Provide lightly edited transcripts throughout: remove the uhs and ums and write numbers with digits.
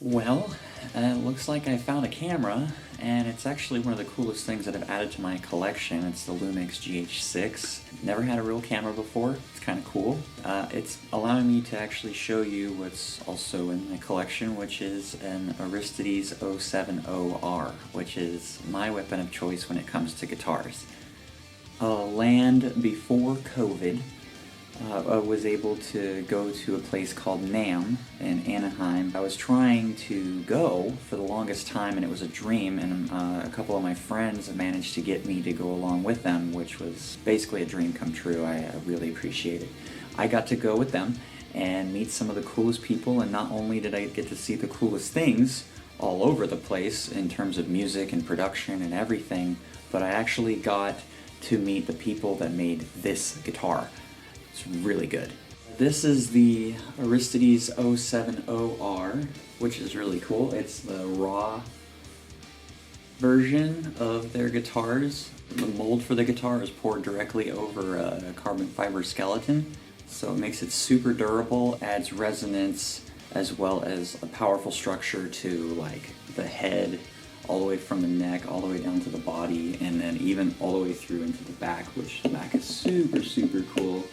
Well, it looks like I found a camera, and it's actually one of the coolest things that I've added to my collection. It's the Lumix GH6. Never had a real camera before. It's kind of cool. It's allowing me to actually show you what's also in my collection, which is an Aristides 070r, which is my weapon of choice when it comes to guitars. Land before COVID. I was able to go to a place called NAMM in Anaheim. I was trying to go for the longest time, and it was a dream, and a couple of my friends managed to get me to go along with them, which was basically a dream come true. I really appreciate it. I got to go with them and meet some of the coolest people, and not only did I get to see the coolest things all over the place in terms of music and production and everything, but I actually got to meet the people that made this guitar. It's really good. This is the Aristides 070r, which is really cool. It's the raw version of their guitars. The mold for the guitar is poured directly over a carbon fiber skeleton, so it makes it super durable, adds resonance, as well as a powerful structure to like the head, all the way from the neck, all the way down to the body, and then even all the way through into the back, which the back is super cool.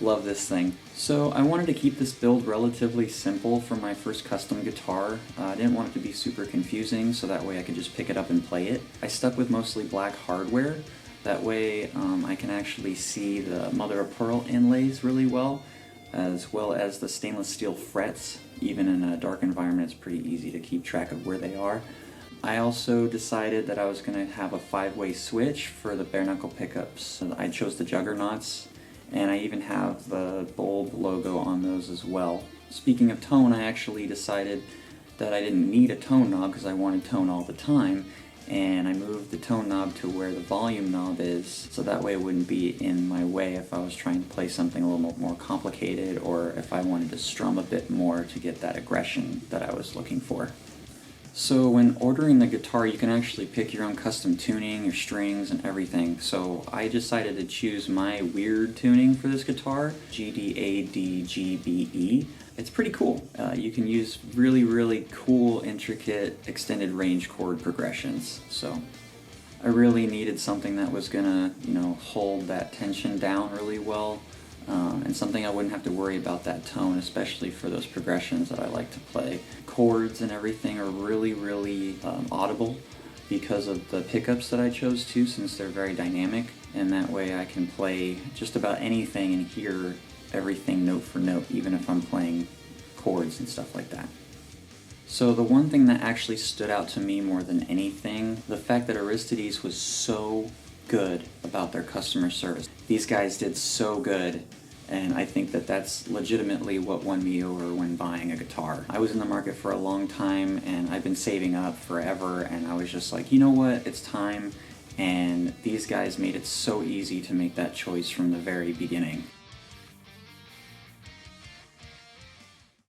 Love this thing. So I wanted to keep this build relatively simple for my first custom guitar. I didn't want it to be super confusing, so that way I could just pick it up and play it. I stuck with mostly black hardware. That way I can actually see the mother of pearl inlays really well as the stainless steel frets. Even in a dark environment, it's pretty easy to keep track of where they are. I also decided that I was going to have a 5-way switch for the bare knuckle pickups. I chose the Juggernauts, and I even have the Bold logo on those as well. Speaking of tone, I actually decided that I didn't need a tone knob because I wanted tone all the time, and I moved the tone knob to where the volume knob is, so that way it wouldn't be in my way if I was trying to play something a little more complicated, or if I wanted to strum a bit more to get that aggression that I was looking for. So when ordering the guitar, you can actually pick your own custom tuning, your strings, and everything. So I decided to choose my weird tuning for this guitar, GDADGBE. It's pretty cool. You can use really cool, intricate, extended range chord progressions. So I really needed something that was gonna, hold that tension down really well. And something I wouldn't have to worry about that tone, especially for those progressions that I like to play. Chords and everything are really audible because of the pickups that I chose too, since they're very dynamic, and that way I can play just about anything and hear everything note for note, even if I'm playing chords and stuff like that. So the one thing that actually stood out to me more than anything, the fact that Aristides was so good about their customer service. These guys did so good, and I think that that's legitimately what won me over when buying a guitar. I was in the market for a long time, and I've been saving up forever, and I was just like, you know what, it's time, and these guys made it so easy to make that choice from the very beginning.